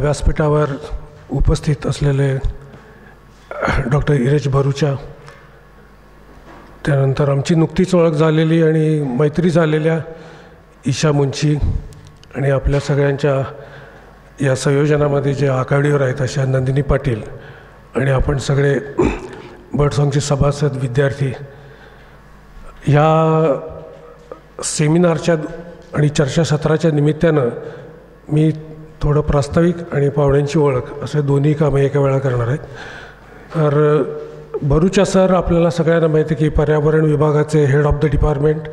व्यासपीठावर उपस्थित असलेले डॉक्टर इरेज भरूचा, त्यानंतर आमची नुकतीच ओळख झालेली आणि मैत्री झालेल्या ईशा मुंची आणि आपल्या सगळ्यांच्या या संयोजनामध्ये जे आघाडीवर आहेत अशा नंदिनी पाटील आणि आपण सगळे बर्ड सॉंगचे सभासद विद्यार्थी, ह्या सेमिनारच्या आणि चर्चासत्राच्या निमित्तानं मी थोडं प्रास्ताविक आणि पाहुण्यांची ओळख असे दोन्ही कामं एका वेळा करणार आहेत. तर भरूचा सर आपल्याला सगळ्यांना माहिती आहे की पर्यावरण विभागाचे हेड ऑफ द डिपार्टमेंट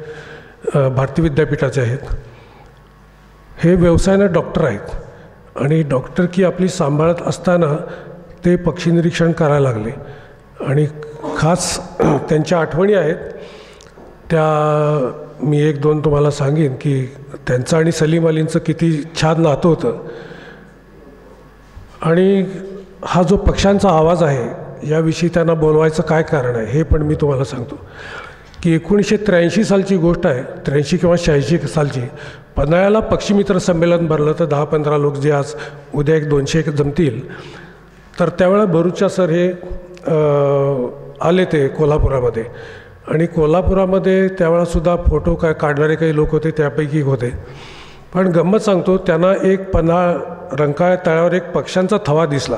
भारती विद्यापीठाचे आहेत. हे व्यवसायानं डॉक्टर आहेत आणि डॉक्टर की आपली सांभाळत असताना ते पक्षी निरीक्षण करायला लागले आणि खास त्यांच्या आठवणी आहेत त्या मी एक दोन तुम्हाला सांगेन की त्यांचं आणि सलीम अलींचं किती छान नातं होतं. आणि हा जो पक्ष्यांचा आवाज आहे याविषयी त्यांना बोलवायचं काय कारण आहे हे पण मी तुम्हाला सांगतो की 1983 सालची गोष्ट आहे, 83 किंवा 86 सालची. पन्हाळ्याला पक्षीमित्र संमेलन भरलं तर 10-15 लोक जे आज उद्या 200 जमतील. तर त्यावेळेला भरूचच्या सर हे आले ते कोल्हापुरामध्ये आणि कोल्हापुरामध्ये त्यावेळेलासुद्धा फोटो काढणारे काही लोक होते, त्यापैकी होते. पण गंमत सांगतो, त्यांना एक पन्हाळ रंकाळ्या तळ्यावर एक पक्ष्यांचा थवा दिसला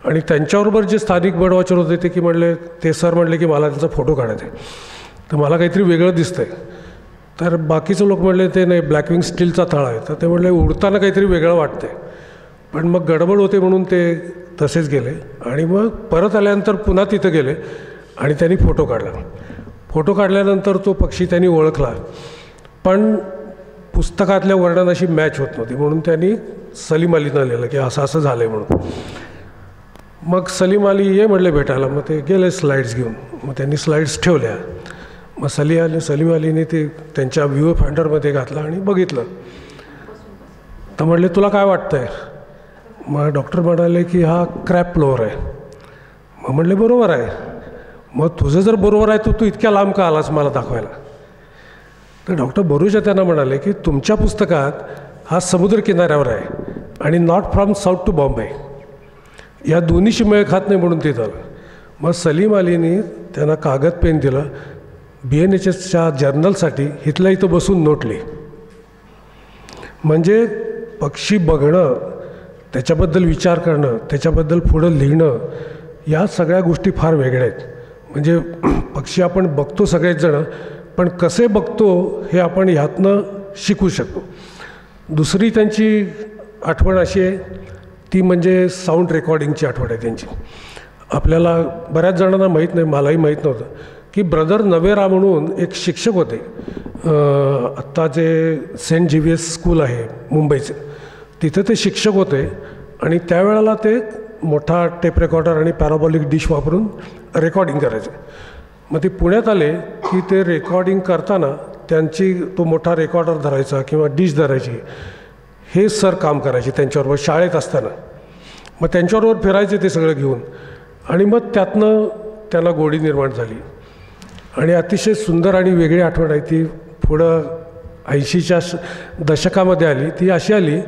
आणि त्यांच्याबरोबर जे स्थानिक बर्ड वॉचर होते ते की म्हणले, ते सर म्हणले की मला त्यांचा फोटो काढायचा आहे. तर मला काहीतरी वेगळं दिसतंय. तर बाकीचे लोक म्हणले ते नाही, ब्लॅकविंग स्टीलचा तळा आहे. तर ते म्हणले उडताना काहीतरी वेगळं वाटतंय. पण मग गडबड होते म्हणून ते तसेच गेले आणि मग परत आल्यानंतर पुन्हा तिथं गेले आणि त्यांनी फोटो काढला. फोटो काढल्यानंतर तो पक्षी त्यांनी ओळखला, पण पुस्तकातल्या वर्णनाशी मॅच होत नव्हती म्हणून त्यांनी सलीम अलींना लिहिलं की असं असं झालं आहे म्हणून. मग सलीम अली ये म्हटले भेटायला. मग ते गेले स्लाईड्स घेऊन. मग त्यांनी स्लाईड्स ठेवल्या. मग सलीम अलीने ते त्यांच्या व्ह्यू फाइंडरमध्ये घातलं आणि बघितलं. तर म्हणले तुला काय वाटतं आहे? मग डॉक्टर म्हणाले की हा क्रॅप फ्लोअर आहे. मग म्हणले बरोबर आहे. मग तुझं जर बरोबर आहे तर तू इतक्या लांब का आलास मला दाखवायला? तर डॉक्टर बरूचा त्यांना म्हणाले की तुमच्या पुस्तकात हा समुद्रकिनाऱ्यावर आहे आणि not from south to Bombay, या दोन्हीशी मेळ खात नाही म्हणून ते झालं. मग सलीम अलीने त्यांना कागद पेन दिलं. BNHSच्या जर्नलसाठी इथल्या इथं बसून नोटली. म्हणजे पक्षी बघणं, त्याच्याबद्दल विचार करणं, त्याच्याबद्दल पुढं लिहिणं, या सगळ्या गोष्टी फार वेगळ्या आहेत. म्हणजे पक्षी आपण बघतो सगळेच जणं, पण कसे बघतो हे आपण ह्यातनं शिकू शकतो. दुसरी त्यांची आठवण अशी आहे ती म्हणजे साऊंड रेकॉर्डिंगची आठवण आहे त्यांची. आपल्याला बऱ्याच जणांना माहीत नाही, मलाही माहीत नव्हतं की ब्रदर नवेरा म्हणून एक शिक्षक होते. आत्ता जे सेंट झेवियर्स स्कूल आहे मुंबईचे, तिथे ते शिक्षक होते आणि त्यावेळेला ते मोठा टेप रेकॉर्डर आणि पॅराबॉलिक डिश वापरून रेकॉर्डिंग करायचे. मग ते पुण्यात आले की ते रेकॉर्डिंग करताना त्यांची तो मोठा रेकॉर्डर धरायचा किंवा डिश धरायची, हे सर काम करायचे त्यांच्याबरोबर शाळेत असताना. मग त्यांच्याबरोबर फिरायचे ते सगळं घेऊन आणि मग त्यातनं त्यांना गोडी निर्माण झाली. आणि अतिशय सुंदर आणि वेगळी आठवण आहे ती पुढं 80च्या दशकामध्ये आली. ती अशी आली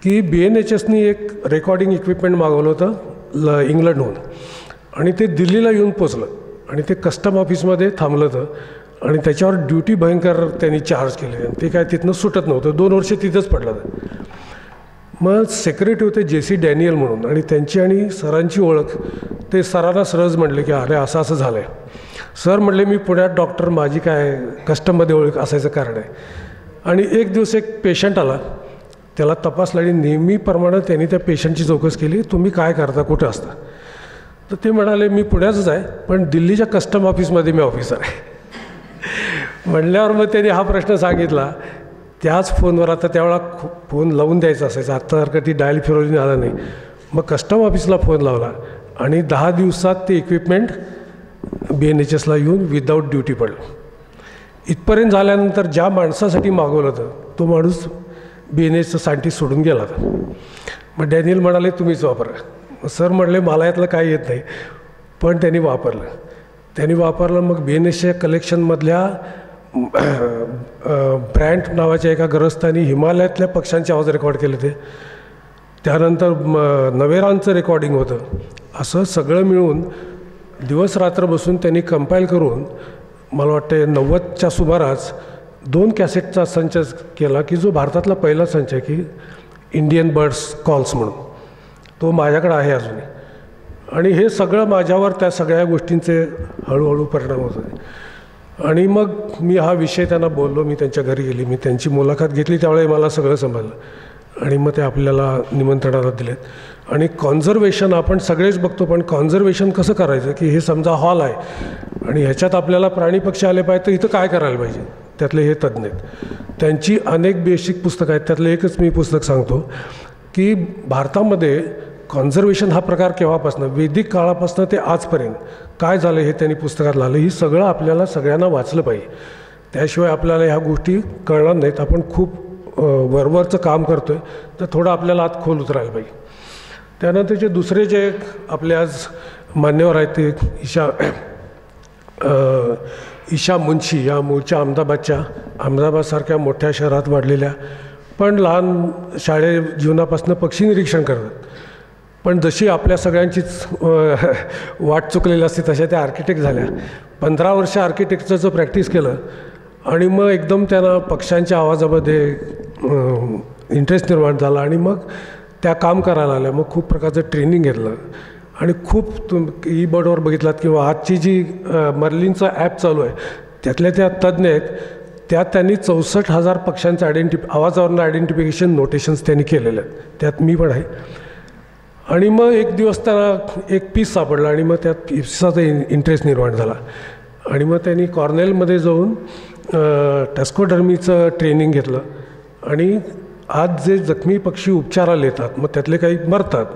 की BNHSनी एक रेकॉर्डिंग इक्विपमेंट मागवलं होतं इंग्लंडहून आणि ते दिल्लीला येऊन पोचलं आणि ते कस्टम ऑफिसमध्ये थांबलं होतं आणि त्याच्यावर ड्युटी भयंकर त्यांनी चार्ज केले आणि ते काय तिथनं सुटत नव्हतं. 2 वर्ष तिथंच पडलं. मग सेक्रेटरी होते JC डॅनियल म्हणून आणि त्यांची आणि सरांची ओळख. ते सरांना सहज म्हटले की अरे असं असं झालं आहे. सर म्हटले मी पुण्यात डॉक्टर, माझी काय कस्टममध्ये ओळख असायचं कारण आहे. आणि एक दिवस एक पेशंट आला, त्याला तपासलं आणि नेहमीप्रमाणे त्यांनी त्या पेशंटची चौकशी केली, तुम्ही काय करता, कुठं असता? तर ते म्हणाले मी पुण्याचंच आहे पण दिल्लीच्या कस्टम ऑफिसमध्ये मी ऑफिसर आहे. म्हणल्यावर मग त्यांनी हा प्रश्न सांगितला. त्याच फोनवर, आता त्यावेळेला फोन लावून द्यायचा असायचा, आत्तासारखं ती डायल फिरवली आला नाही. मग कस्टम ऑफिसला फोन लावला आणि 10 दिवसात ते इक्विपमेंट BNHSला येऊन विदाऊट ड्युटी पडलं. इथपर्यंत झाल्यानंतर ज्या माणसासाठी मागवलं होतं तो माणूस BNHSचा सायंटिस्ट सोडून गेला होता. मग डॅनियल म्हणाले तुम्हीच वापरा. सर म्हटले मला यातलं काही येत नाही, पण त्यांनी वापरलं. मग BNHSच्या कलेक्शनमधल्या ब्रँड नावाच्या एका ग्रस्तांनी हिमालयातल्या पक्ष्यांचे आवाज रेकॉर्ड केले ते. त्यानंतर नवेरांचं रेकॉर्डिंग होतं. असं सगळं मिळून दिवस रात्र बसून त्यांनी कंपाईल करून मला वाटते 90च्या सुमारास 2 कॅसेटचा संच केला की जो भारतातला पहिला संच आहे की इंडियन बर्ड्स कॉल्स म्हणून. तो माझ्याकडे आहे अजूनही. आणि हे सगळं माझ्यावर त्या सगळ्या गोष्टींचे हळूहळू परिणाम होत होते. आणि मग मी हा विषय त्यांना बोललो. मी त्यांच्या घरी गेली, मी त्यांची मुलाखत घेतली, त्यावेळी मला सगळं समजलं आणि मग ते आपल्याला निमंत्रणाला दिलेत. आणि कॉन्झर्वेशन आपण सगळेच बघतो, पण कॉन्झर्वेशन कसं करायचं की हे समजा हॉल आहे आणि ह्याच्यात आपल्याला प्राणी पक्षी आले पाहिजे तर इथं काय करायला पाहिजे त्यातले हे तज्ज्ञ आहेत. त्यांची अनेक बेसिक पुस्तकं आहेत. त्यातलं एकच मी पुस्तक सांगतो की भारतामध्ये कॉन्झर्वेशन हा प्रकार केव्हापासून, वैदिक काळापासून ते आजपर्यंत काय झालं हे त्यांनी पुस्तकात लावलं. ही सगळं आपल्याला सगळ्यांना वाचलं पाहिजे, त्याशिवाय आपल्याला ह्या गोष्टी कळणार नाहीत. आपण खूप वरवरचं काम करतो आहे, तर थोडं आपल्याला आत खोल उतरायला पाहिजे. त्यानंतरचे दुसरे जे आपले आज मान्यवर आहेत ते ईशा मुंशी, या मूळच्या अहमदाबादसारख्या मोठ्या शहरात वाढलेल्या, पण लहान शाळे जीवनापासून पक्षी निरीक्षण करतात. पण जशी आपल्या सगळ्यांचीच वाट चुकलेली असते तशा त्या आर्किटेक्ट झाल्या. 15 वर्ष आर्किटेक्चरचं प्रॅक्टिस केलं आणि मग एकदम त्यांना पक्ष्यांच्या आवाजामध्ये इंटरेस्ट निर्माण झाला आणि मग त्या काम करायला आल्या. मग खूप प्रकारचं ट्रेनिंग घेतलं आणि खूप ईबर्डवर बघितलात किंवा आजची जी मर्लिनचं ॲप चालू आहे त्यातल्या त्या तज्ज्ञ आहेत. त्यात त्यांनी 64,000 पक्ष्यांचं आवाजावरनं आयडेंटिफिकेशन नोटेशन्स त्यांनी केलेले आहेत. त्यात मी पण आहे. आणि मग एक दिवस त्यांना एक पीस सापडला आणि मग त्यात पीसचा इंटरेस्ट निर्माण झाला आणि मग त्यांनी कॉर्नेलमध्ये जाऊन टॅस्कोडर्मीचं ट्रेनिंग घेतलं. आणि आज जे जखमी पक्षी उपचाराला येतात मग त्यातले काही मरतात,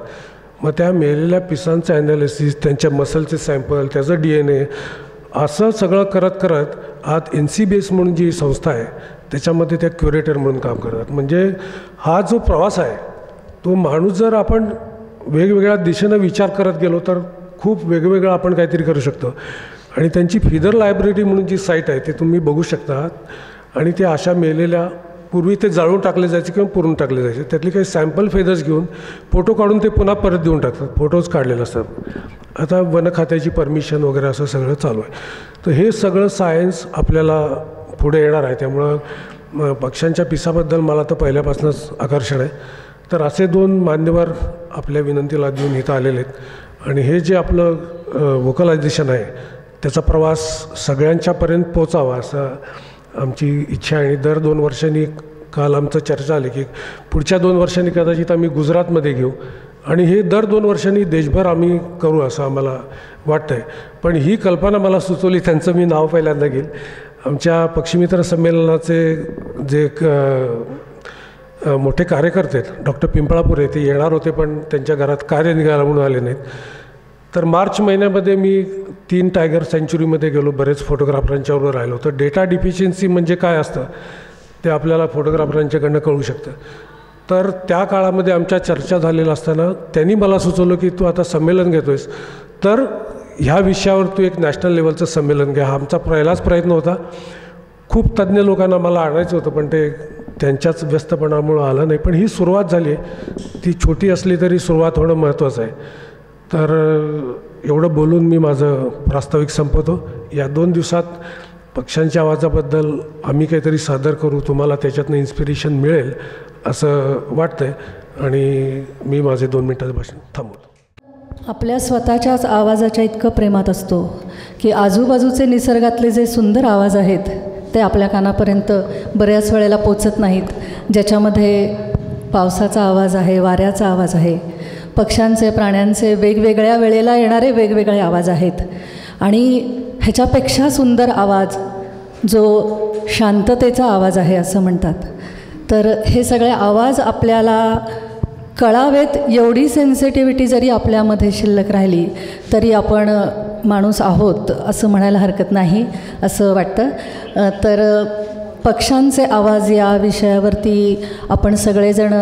मग त्या मेलेल्या पिसांचं ॲनालिसिस, त्यांच्या मसलचे सॅम्पल, त्याचं DNA, असं सगळं करत करत आज NCBS म्हणून जी संस्था आहे त्याच्यामध्ये त्या क्युरेटर म्हणून काम करतात. म्हणजे हा जो प्रवास आहे तो माणूस जर आपण वेगवेगळ्या दिशेनं विचार करत गेलो तर खूप वेगवेगळं आपण काहीतरी करू शकतो. आणि त्यांची फिदर लायब्ररी म्हणून जी साईट आहे ते तुम्ही बघू शकता. आणि ते अशा मेलेल्या, पूर्वी ते जाळून टाकले जायचे किंवा पुरून टाकले जायचे, त्यातले काही सॅम्पल फेदर्स घेऊन फोटो काढून ते पुन्हा परत देऊन टाकतात. फोटोज काढलेले असतात. आता वन खात्याची परमिशन वगैरे असं सगळं चालू आहे. तर हे सगळं सायन्स आपल्याला पुढे येणार आहे. त्यामुळं पक्ष्यांच्या पिसाबद्दल मला तर पहिल्यापासूनच आकर्षण आहे. तर असे 2 मान्यवर आपल्या विनंतीला देऊन इथं आलेले आहेत. आणि हे जे आपलं व्होकलायझेशन आहे त्याचा प्रवास सगळ्यांच्यापर्यंत पोचावा असं आमची इच्छा आहे. आणि दर 2 वर्षांनी, काल आमचं चर्चा आली की पुढच्या 2 वर्षांनी कदाचित आम्ही गुजरातमध्ये घेऊ आणि हे दर 2 वर्षांनी देशभर आम्ही करू असं आम्हाला वाटतं आहे. पण ही कल्पना मला सुचवली, त्यांचं मी नाव पहिल्यांदा घेईल. आमच्या पक्षीमित्र संमेलनाचे जे मोठे कार्यकर्ते आहेत डॉक्टर पिंपळापुरे, ते येणार होते पण त्यांच्या घरात कार्य निघाला म्हणून आले नाहीत. तर मार्च महिन्यामध्ये मी 3 टायगर सँच्युरीमध्ये गेलो, बरेच फोटोग्राफरांच्याबरोबर राहिलो. तर डेटा डिफिशियन्सी म्हणजे काय असतं ते आपल्याला फोटोग्राफरांच्याकडनं कळू शकतं. तर त्या काळामध्ये आमच्या चर्चा झालेल्या असताना त्यांनी मला सुचवलं की तू आता संमेलन घेतो आहेस तर ह्या विषयावर तू एक नॅशनल लेवलचं संमेलन घ्या. हा आमचा पहिलाच प्रयत्न होता. खूप तज्ज्ञ लोकांना मला आणायचं होतं पण ते त्यांच्याच व्यस्तपणामुळं आलं नाही. पण ही सुरुवात झाली आहे, ती छोटी असली तरी सुरुवात होणं महत्त्वाचं आहे. तर एवढं बोलून मी माझं प्रास्ताविक संपवतो. या 2 दिवसात पक्ष्यांच्या आवाजाबद्दल आम्ही काहीतरी सादर करू, तुम्हाला त्याच्यातनं इन्स्पिरेशन मिळेल असं वाटतं आहे. आणि मी माझे 2 मिनिटाचं भाषण थांबवतो. आपल्या स्वतःच्याच आवाजाच्या इतकं प्रेमात असतो की आजूबाजूचे निसर्गातले जे सुंदर आवाज आहेत ते आपल्या कानापर्यंत बऱ्याच वेळेला पोचत नाहीत. ज्याच्यामध्ये पावसाचा आवाज आहे, वाऱ्याचा आवाज आहे, पक्ष्यांचे, प्राण्यांचे वेगवेगळ्या वेळेला येणारे वेगवेगळे आवाज आहेत. आणि ह्याच्यापेक्षा सुंदर आवाज जो शांततेचा आवाज आहे असं म्हणतात. तर हे सगळे आवाज आपल्याला कळावेत एवढी सेन्सिटिव्हिटी जरी आपल्यामध्ये शिल्लक राहिली तरी आपण माणूस आहोत असं म्हणायला हरकत नाही असं वाटतं. तर पक्ष्यांचे आवाज या विषयावरती आपण सगळेजण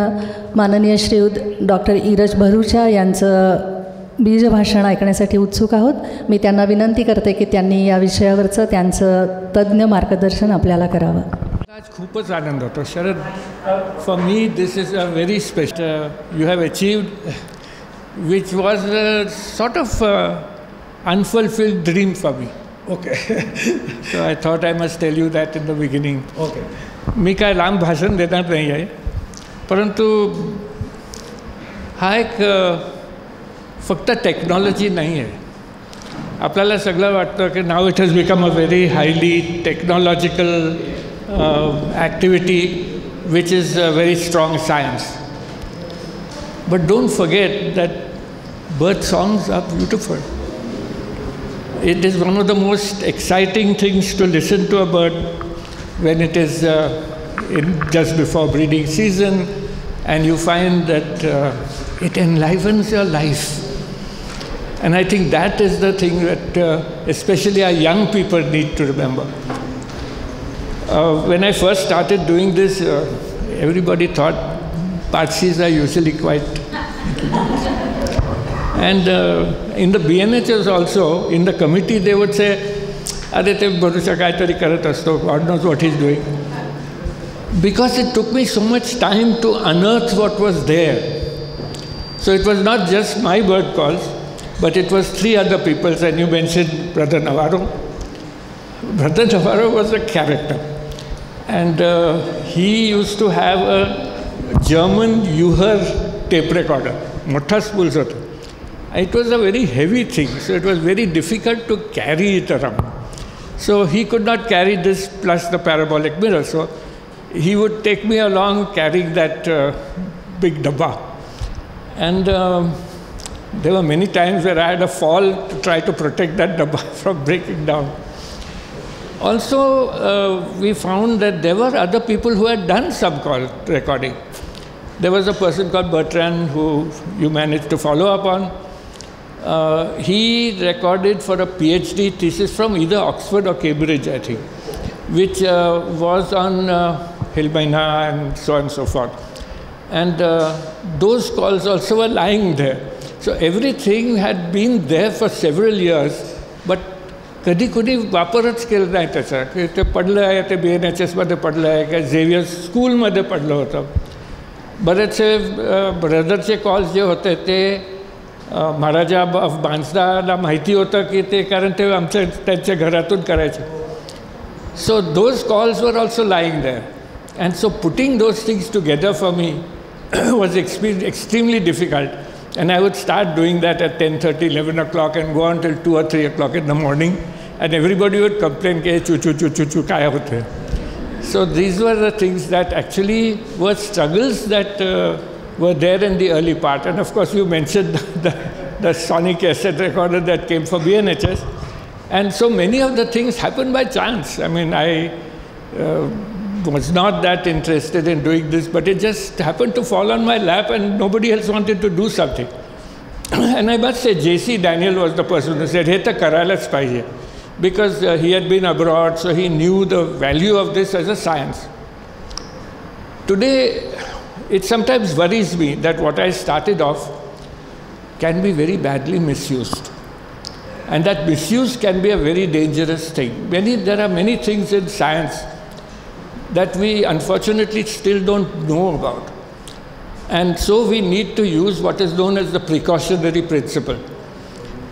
माननीय श्रीयुत डॉक्टर इरज भरूचा यांचं बीजभाषण ऐकण्यासाठी उत्सुक आहोत. मी त्यांना विनंती करते की त्यांनी या विषयावरचं त्यांचं तज्ज्ञ मार्गदर्शन आपल्याला करावं. आज खूपच आनंद होतो Sharad. For me this is a very special you have achieved which was sort of unfulfilled dream for me. Okay. So I thought I must tell you that in the beginning. Okay. मी काय लांब भाषण देणार नाही आहे, परंतु हा एक फक्त टेक्नॉलॉजी नाही आहे. आपल्याला सगळं वाटतं की नाव it has become a very highly technological activity which is a very strong science. But don't forget that bird songs are beautiful. It is one of the most exciting things to listen to a bird when it is just before breeding season, and you find that it enlivens your life. And I think that is the thing that especially our young people need to remember. When I first started doing this, everybody thought Parsis are usually quite... And in the BNHS also, in the committee, they would say, God knows what he's doing. Because it took me so much time to unearth what was there. So it was not just my bird calls, but it was 3 other people's, and you mentioned Brother Navarro. Brother Navarro was a character. And he used to have a German Uher tape recorder. Motta spools hota. It was a very heavy thing, so it was very difficult to carry it around. So he could not carry this plus the parabolic mirror. So he would take me along carrying that big dabba. And there were many times where I had a fall to try to protect that dabba from breaking down. Also, we found that there were other people who had done some call recording. There was a person called Bertrand who you managed to follow up on. He recorded for a PhD thesis from either Oxford or Cambridge, I think, which was on Hilmaina and so on and so forth. And those calls also were lying there. So everything had been there for several years, but कधी कुणी वापरच केलं नाही त्याचा. ते पडलं आहे, ते BNHSमध्ये पडलं आहे, का झेवियर स्कूलमध्ये पडलं होतं. बरेचसे ब्रदरचे कॉल्स जे होते ते महाराजा बांसदाला माहिती होतं की ते, कारण ते आमच्या त्यांच्या घरातून करायचे. So those calls were also lying there. And so putting those things together for me was extremely difficult. And I would start doing that at 10:30, 11 o'clock and go on till 2 or 3 o'clock in the morning. And everybody would complain, ke chu chu chu chu chu kaya hote. So these were the things that actually were struggles that were there in the early part. And of course you mentioned the sonic cassette recorder that came for BNHS. And so many of the things happened by chance. I mean, I was not that interested in doing this, but it just happened to fall on my lap and nobody else wanted to do something. And I must say, J.C. Daniel was the person who said, hey, ta karala's pahiye. Because he had been abroad, so he knew the value of this as a science. Today, it sometimes worries me that what I started off can be very badly misused. And that misuse can be a very dangerous thing. There are many things in science that we unfortunately still don't know about. And so we need to use what is known as the precautionary principle,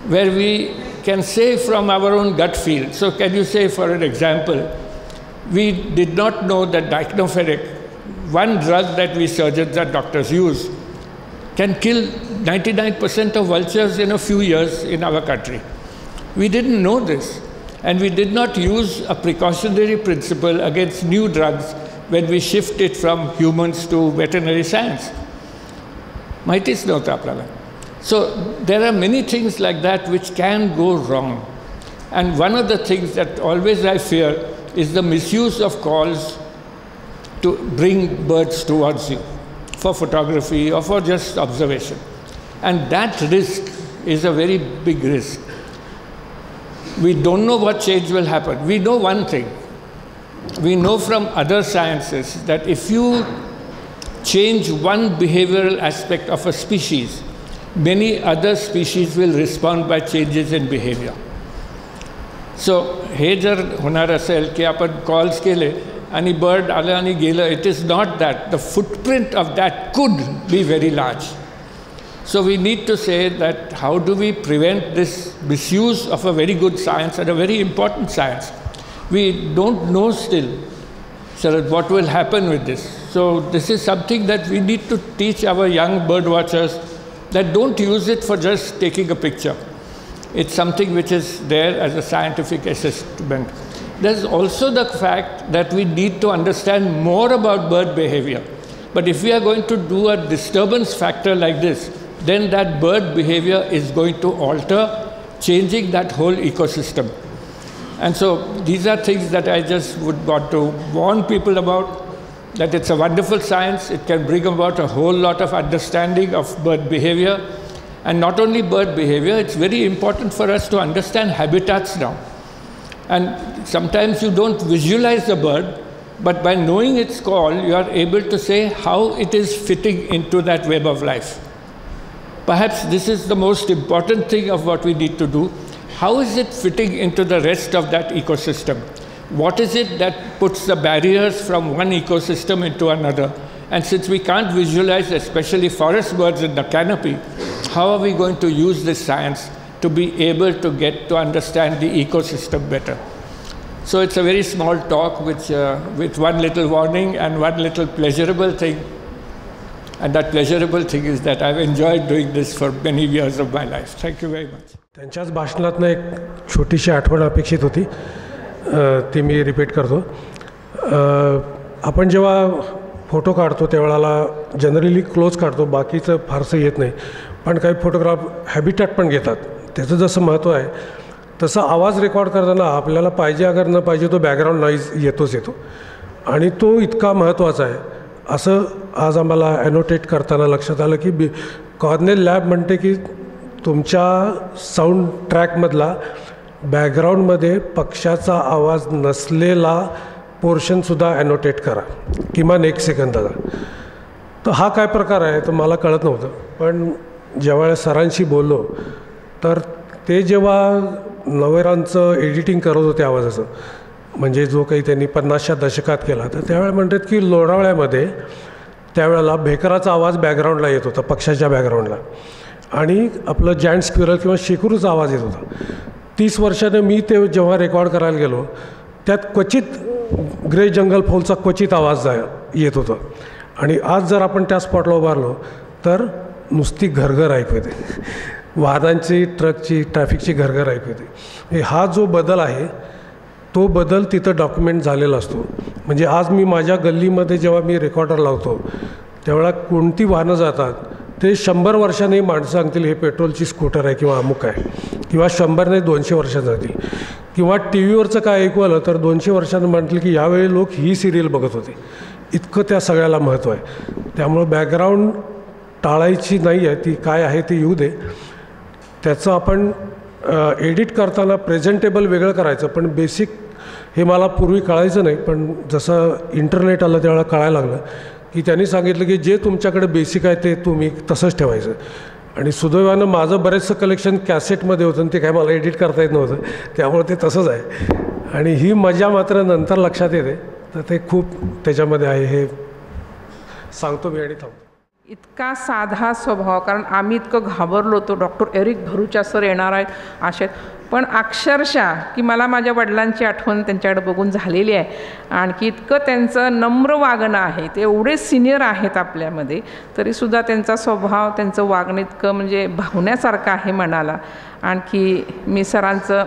where we can say from our own gut feel. So can you say, for an example, we did not know that diclofenac, one drug that we surgeons and doctors use, can kill 99% of vultures in a few years in our country. We didn't know this. And we did not use a precautionary principle against new drugs when we shifted from humans to veterinary science. Mahitis navhata apnala. So there are many things like that which can go wrong. And one of the things that always I fear is the misuse of calls to bring birds towards you for photography or for just observation. And that risk is a very big risk. We don't know what change will happen. We know one thing. We know from other sciences that if you change one behavioral aspect of a species, many other species will respond by changes in behavior. So, हे जर होणार असेल की आपण calls केले आणि bird आलं आणि गेलं, it is not that. The footprint of that could be very large. So we need to say that how do we prevent this misuse of a very good science and a very important science? We don't know still, Sharad, what will happen with this. So this is something that we need to teach our young bird watchers, that don't use it for just taking a picture. It's something which is there as a scientific assessment. There's also the fact that we need to understand more about bird behavior. But if we are going to do a disturbance factor like this, then that bird behavior is going to alter, changing that whole ecosystem. And so these are things that I just would want to warn people about, that it's a wonderful science. It can bring about a whole lot of understanding of bird behavior. And not only bird behavior, it's very important for us to understand habitats now. And sometimes you don't visualize the bird, but by knowing its call, you are able to say how it is fitting into that web of life. Perhaps this is the most important thing of what we need to do. How is it fitting into the rest of that ecosystem? What is it that puts the barriers from one ecosystem into another? And since we can't visualize, especially forest birds in the canopy, how are we going to use this science to be able to get to understand the ecosystem better? So it's a very small talk with one little warning and one little pleasurable thing. And that pleasurable thing is that I've enjoyed doing this for many years of my life. Thank you very much. त्यांच्याच भाषणातनं एक छोटीशी आठवण अपेक्षित होती, ती मी repeat करतो. आपण जेव्हा फोटो काढतो त्यावेळेला जनरली क्लोज काढतो, बाकीचं फारसं येत नाही. पण काही फोटोग्राफ हॅबिटॅट पण घेतात. त्याचं जसं महत्त्व आहे तसं आवाज रेकॉर्ड करताना आपल्याला पाहिजे अगर न पाहिजे तो बॅकग्राऊंड नॉईज येतो आणि तो इतका महत्त्वाचा आहे असं आज आम्हाला ॲनोटेट करताना लक्षात आलं की कॉर्नेल लॅब म्हणते की तुमच्या साऊंड ट्रॅकमधला बॅकग्राऊंडमध्ये पक्ष्याचा आवाज नसलेला पोर्शनसुद्धा ॲनोटेट करा, किमान 1 सेकंदाचा. तर हा काय प्रकार आहे तर मला कळत नव्हतं. पण ज्यावेळेस सरांशी बोललो तर ते जेव्हा नवेरांचं एडिटिंग करत होते आवाजाचं, म्हणजे जो काही त्यांनी 50च्या दशकात केला, तर त्यावेळेला म्हणतात की लोणावळ्यामध्ये त्यावेळेला भेकराचा आवाज बॅकग्राऊंडला येत होता, पक्षाच्या बॅकग्राऊंडला, आणि आपलं जायंट स्क्विरल किंवा शेकरूचा आवाज येत होता. 30 वर्षानं मी ते जेव्हा रेकॉर्ड करायला गेलो त्यात क्वचित ग्रे जंगल फौलचा क्वचित आवाज येत होता. आणि आज जर आपण त्या स्पॉटला उभारलो तर नुसती घरघर ऐकू येते, वाहनांची, ट्रकची, ट्रॅफिकची घरघर ऐकू येते. हा जो बदल आहे तो बदल तिथं डॉक्युमेंट झालेला असतो. म्हणजे आज मी माझ्या गल्लीमध्ये जेव्हा मी रेकॉर्डर लावतो त्यावेळेला कोणती वाहनं जातात ते 100 वर्षांनी माणसं सांगतील हे पेट्रोलची स्कूटर आहे किंवा अमुक आहे, किंवा 100 नाही 200 वर्षांनी जातील. किंवा टी व्हीवरचं काय ऐकू आलं तर 200 वर्षांनी म्हटलं की यावेळी लोक ही सिरियल बघत होते. इतकं त्या सगळ्याला महत्त्व आहे. त्यामुळं बॅकग्राऊंड टाळायची नाही आहे, ती काय आहे ती येऊ दे. त्याचं आपण एडिट करताना प्रेझेंटेबल वेगळं करायचं, पण बेसिक हे मला पूर्वी कळायचं नाही. पण जसं इंटरनेट आलं त्यावेळेला कळायला लागलं की त्यांनी सांगितलं की जे तुमच्याकडे बेसिक आहे ते तुम्ही तसंच ठेवायचं. आणि सुदैवानं माझं बरेचसं कलेक्शन कॅसेटमध्ये होतं आणि ते काय मला एडिट करता येत नव्हतं, त्यामुळे ते तसंच आहे. आणि ही मजा मात्र नंतर लक्षात येते. तर ते खूप त्याच्यामध्ये आहे, हे सांगतो मी आणि थांबतो. इतका साधा स्वभाव, कारण आम्ही इतकं घाबरलो होतो. डॉक्टर एरिक भरूचा सर येणार आहेत असे, पण अक्षरशः की मला माझ्या वडिलांची आठवण त्यांच्याकडे बघून झालेली आहे. आणखी इतकं त्यांचं नम्र वागणं आहे, ते एवढे सिनियर आहेत आपल्यामध्ये, तरीसुद्धा त्यांचा स्वभाव, त्यांचं वागणं इतकं म्हणजे भावण्यासारखं आहे मनाला. आणखी मी सरांचं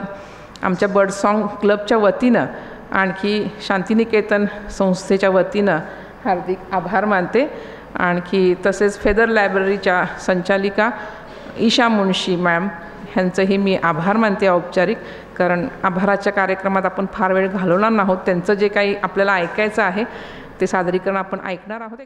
आमच्या बर्ड सॉन्ग क्लबच्या वतीनं आणखी शांतिनिकेतन संस्थेच्या वतीनं हार्दिक आभार मानते. आणखी तसेच फेदर लायब्ररीच्या संचालिका ईशा मुंशी मॅम ह्यांचंही मी आभार मानते औपचारिक, कारण आभाराच्या कार्यक्रमात आपण फार वेळ घालवणार नाहोत. त्यांचं जे काही आपल्याला ऐकायचं आहे ते सादरीकरण आपण ऐकणार आहोत.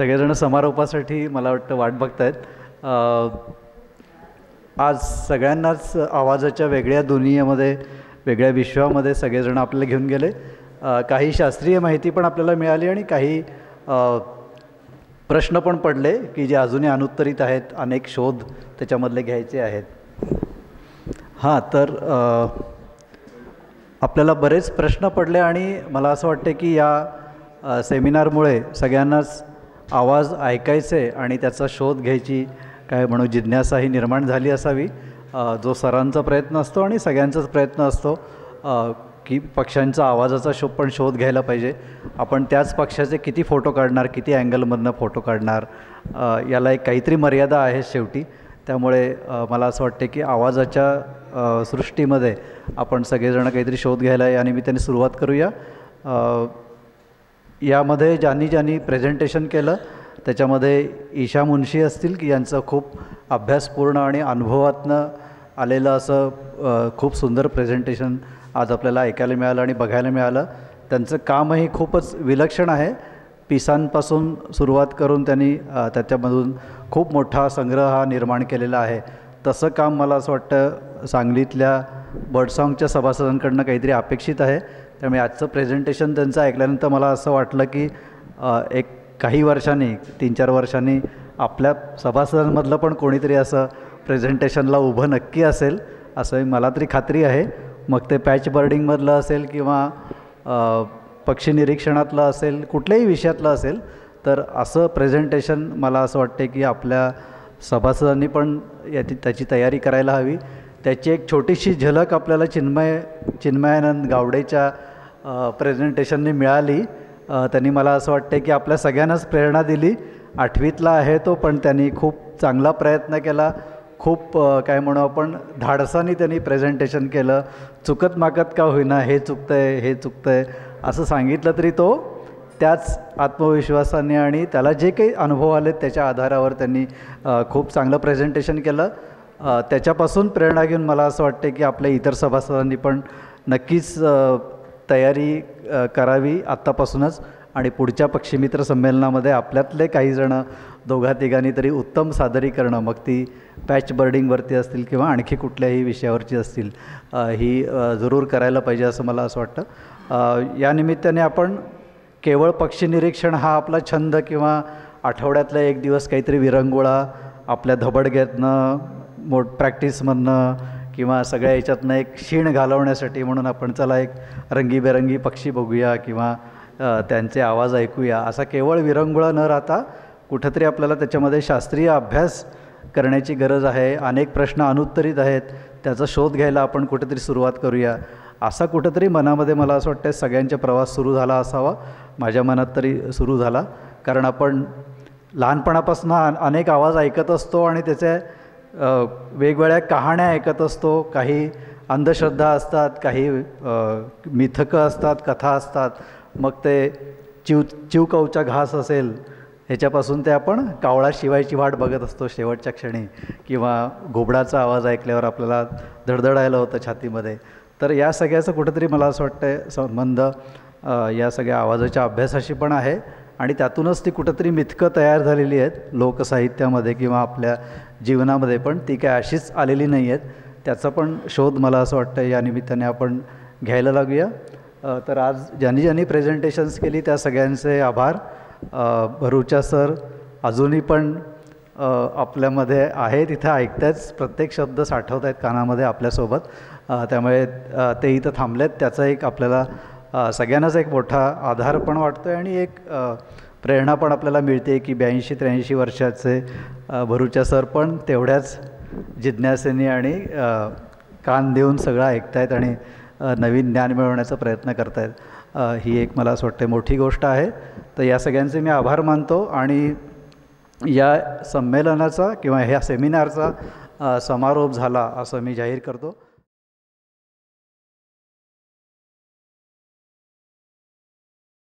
सगळेजण समारोपासाठी मला वाटतं वाट बघतायत. आज सगळ्यांनाच आवाजाच्या वेगळ्या दुनियेमध्ये, वेगळ्या विश्वामध्ये सगळेजण आपल्याला घेऊन गेले. काही शास्त्रीय माहिती पण आपल्याला मिळाली आणि काही प्रश्न पण पडले की जे अजूनही अनुत्तरित आहेत. अनेक शोध त्याच्यामधले घ्यायचे आहेत. हां, तर आपल्याला बरेच प्रश्न पडले आणि मला असं वाटतं की या सेमिनारमुळे सगळ्यांनाच आवाज ऐकायचे आणि त्याचा शोध घ्यायची काय म्हणू जिज्ञासाही निर्माण झाली असावी. जो सरांचा प्रयत्न असतो आणि सगळ्यांचाच प्रयत्न असतो की पक्ष्यांचा आवाजाचा शोध घ्यायला पाहिजे. आपण त्याच पक्षाचे किती फोटो काढणार, किती अँगलमधनं फोटो काढणार, याला एक काहीतरी मर्यादा आहे शेवटी. त्यामुळे मला असं वाटते की आवाजाच्या सृष्टीमध्ये आपण सगळेजण काहीतरी शोध घ्यायला या निमित्ताने सुरुवात करूया. यामध्ये ज्यांनी प्रेझेंटेशन केलं त्याच्यामध्ये ईशा मुंशी असतील की यांचं खूप अभ्यासपूर्ण आणि अनुभवातनं आलेलं असं खूप सुंदर प्रेझेंटेशन आज आपल्याला ऐकायला मिळालं आणि बघायला मिळालं. त्यांचं कामही खूपच विलक्षण आहे. पिसांपासून सुरुवात करून त्यांनी त्याच्यामधून खूप मोठा संग्रह हा निर्माण केलेला आहे. तसं काम मला असं वाटतं सांगलीतल्या बर्डसॉंगच्या सभासदांकडनं काहीतरी अपेक्षित आहे. त्यामुळे आजचं प्रेझेंटेशन त्यांचं ऐकल्यानंतर मला असं वाटलं की एक काही वर्षांनी 3-4 वर्षांनी आपल्या सभासदांमधलं पण कोणीतरी असं प्रेझेंटेशनला उभं नक्की असेल असं मला तरी खात्री आहे. मग ते पॅच बर्डिंगमधलं असेल किंवा पक्षी निरीक्षणातलं असेल, कुठल्याही विषयातलं असेल, तर असं प्रेझेंटेशन मला असं वाटते की आपल्या सभासदांनी पण त्याची तयारी करायला हवी. त्याची एक छोटीशी झलक आपल्याला चिन्मयानंद गावडेच्या प्रेझेंटेशनने मिळाली. त्यांनी मला असं वाटते की आपल्या सगळ्यांनाच प्रेरणा दिली. 8वीतला आहे तो, पण त्यांनी खूप चांगला प्रयत्न केला. खूप काय म्हणू आपण धाडसाने त्यांनी प्रेझेंटेशन केलं. चुकत माकत का होईना, हे चुकतं आहे असं सांगितलं तरी तो त्याच आत्मविश्वासाने आणि त्याला जे काही अनुभव आले त्याच्या आधारावर त्यांनी खूप चांगलं प्रेझेंटेशन केलं. त्याच्यापासून प्रेरणा घेऊन मला असं वाटते की आपल्या इतर सभासदांनी पण नक्कीच तयारी करावी आत्तापासूनच आणि पुढच्या पक्षीमित्र संमेलनामध्ये आपल्यातले काही जणं 2-3 तरी उत्तम सादरीकरणं, मग ती पॅच बर्डिंगवरती असतील किंवा आणखी कुठल्याही विषयावरची असतील, ही जरूर करायला पाहिजे असं मला असं वाटतं. या निमित्ताने आपण केवळ पक्षी निरीक्षण हा आपला छंद किंवा आठवड्यातला एक दिवस काहीतरी विरंगुळा आपल्या धबडग्यातनं प्रॅक्टिसमधनं किंवा सगळ्या याच्यातनं एक शीण घालवण्यासाठी म्हणून आपण चला एक रंगीबेरंगी पक्षी बघूया किंवा त्यांचे आवाज ऐकूया असा केवळ विरंगुळा न राहता कुठंतरी आपल्याला त्याच्यामध्ये शास्त्रीय अभ्यास करण्याची गरज आहे. अनेक प्रश्न अनुत्तरित आहेत, त्याचा शोध घ्यायला आपण कुठेतरी सुरुवात करूया असा कुठंतरी मनामध्ये मला असं वाटतं सगळ्यांचा प्रवास सुरू झाला असावा. माझ्या मनात तरी सुरू झाला. कारण आपण लहानपणापासून अनेक आवाज ऐकत असतो आणि त्याचे वेगवेगळ्या कहाण्या ऐकत असतो. काही अंधश्रद्धा असतात, काही मिथकं असतात, कथा असतात. मग ते चिवकवचा घास असेल ह्याच्यापासून ते आपण कावळा शिवायची वाट बघत असतो शेवटच्या क्षणी, किंवा घोबडाचा आवाज ऐकल्यावर आपल्याला धडधडायला होतं छातीमध्ये. तर या सगळ्याचं कुठंतरी मला असं वाटतं संबंध या सगळ्या आवाजाच्या अभ्यासाशी पण आहे आणि त्यातूनच ती कुठंतरी मिथकं तयार झालेली आहेत लोकसाहित्यामध्ये किंवा आपल्या जीवनामध्ये, पण ती काय अशीच आलेली नाही आहेत. त्याचा पण शोध मला असं वाटतं या निमित्ताने आपण घ्यायला लागूया. तर आज ज्यांनी प्रेझेंटेशन्स केली त्या सगळ्यांचे आभार. भरूचा सर अजूनही पण आपल्यामध्ये आहे, तिथं ऐकतायच, प्रत्येक शब्द साठवत आहेत कानामध्ये आपल्यासोबत. त्यामुळे ते इथं थांबलेत, त्याचा एक आपल्याला सगळ्यांनाच एक मोठा आधार पण वाटतो आहे आणि एक प्रेरणा पण आपल्याला मिळते की 82-83 वर्षाचे भरूचा सर पण तेवढ्याच जिज्ञासेने आणि कान देऊन सगळं ऐकतायत आणि नवीन ज्ञान मिळवण्याचा प्रयत्न करत आहेत. ही एक मला असं वाटतं मोठी गोष्ट आहे. तर या सगळ्यांचे मी आभार मानतो आणि या संमेलनाचा किंवा ह्या सेमिनारचा समारोप झाला असं मी जाहीर करतो.